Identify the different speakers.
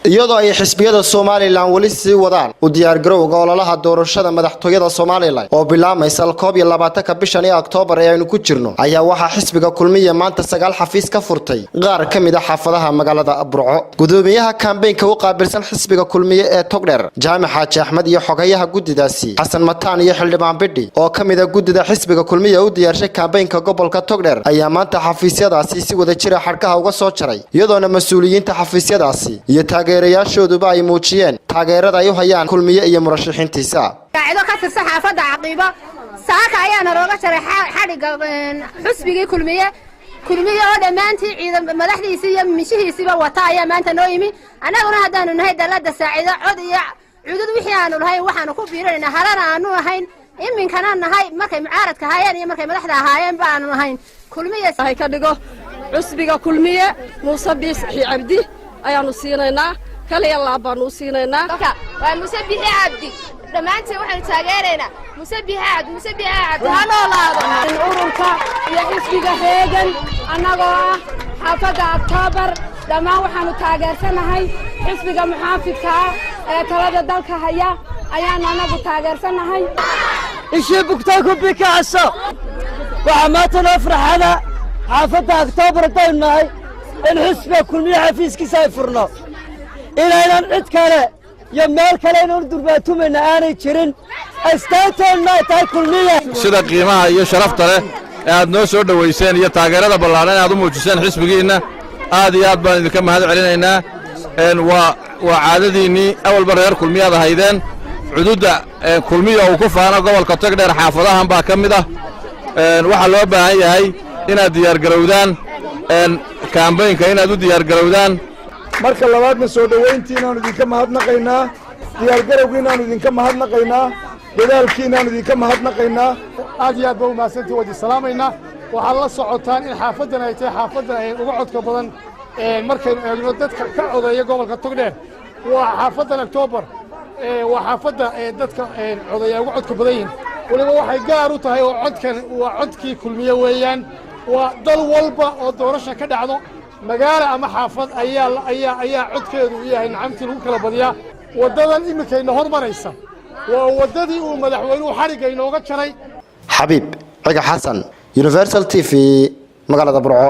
Speaker 1: iyadoo ay xisbiyada Soomaaliland wali sii wadaan u diyaar garowga ololaha doorashada madaxtooyada Soomaaliland oo bilaabmaysa 21 bishan Oktoobar ee aynu ku jirno ayaa waxa xisbiga kulmiye maanta 9 xafiis ka furtay qaar kamid ah xaafadaha magaalada Burco gudoomiyaha kambeynka u qaabilsan xisbiga kulmiye ee Togdheer Jaamac Xaaji Axmed iyo xogayaha gudidaasi Xasan Mataan iyo Xildhibaan Bidhi oo kamid ah gudida xisbiga kulmiye u diyaarshay kambeynka gobolka Togdheer ayaa maanta xafiisyadaasi si wada jir ah xarkaha uga soo jaray iyadoona mas'uuliyiinta xafiisyadaasi iyo taageerayaashooduba ay muujiyeen taageerada ay u hayaan kulmiye iyo murashaxiintiisa
Speaker 2: qaacido ka tirsan xaafada caqiibo saaka ayaana rooga jaray xadhiga xisbigii kulmiye oo dhamaantii ciidan madaxdiisa iyo mishihiisiba wata ayaa maanta noo yimi anaguna haddaanu nahay dalada saacido cod iyo cudud wixii aanu lahayn waxaanu ku biiranaynaa halana aanu ahayn iminkana nahay markay mucaaradka haayeen iyo markay madaxda haayeen baanu ahayn kulmiye
Speaker 3: ay ka dhigo xisbiga kulmiye Muuse Biixi Cabdi ayaanu siinaynaa kaliya laabaanu siinaynaa
Speaker 2: waa Muuse Biixi Cabdi dhamaantii waxaan taageeraynaa Muuse Biixi Cabdi hanoolaado
Speaker 3: ururka iyo xisbiga heegan anagoo xaafada Oktoobar dhamaan waxaanu taageersanahay xisbiga muxaafidka ee talada dalka haya ayaanu anagu taageersanahay
Speaker 4: ishii bugtay ku bikaaso waxa maanta noo farxada xaafada Oktoobar daynahay in xisbiga kulmiye xafiiskiisa ay furno inaynan cid kale iyo meel kale inuu durbaatumayna aanay jirin astaanteedna tahay kulmiye
Speaker 5: sida qiimaha iyo sharafta leh ee aad noo soo dhaweyseen iyo taageerada ballaaran ee aad u muujiseen xisbigiina aad iyo aad baan idinka mahad celinaynaa waa caadadiinii awalba reer kulmiyaad ahaydeen xuduudda kulmiye uu ku faano gobolka Togdheer xaafadahan baa ka mid ah waxaa loo baahan yahay inaad diyaar garowdaan kambeynka inaad u diyaar garowdaan
Speaker 6: marka labaadna soo dhaweyntiinaanu idinka mahadnaqaynaa diyaar garowgiinaanu idinka mahadnaqaynaa dadaalkiinaanu idinka mahadnaqaynaa
Speaker 7: aad iyo aad baa u mahadsantii wadi salaamaynaa waxaad la socotaan in xaafadan ay tahay xaafadan ay uga codka badan markaynu eegno dadka ka codeeya gobolka Togdheer waa xaafadan Oktoobar waa xaafada dadka codeeya uga codka badan yihiin waliba waxay gaar u tahay oo codkan waa codkii kulmiye weeyaan waa dal walba oo doorasho ka dhacdo magaalo ama xaafad ayaa codkeedu yahay nacamtii lagu kala badiyaa wadadan iminkayna hormaraysa waa wadadii uu madaxweynuhu xariga inooga jaray
Speaker 1: Xabiib Ciga Xasan Universal TV magaalada Burco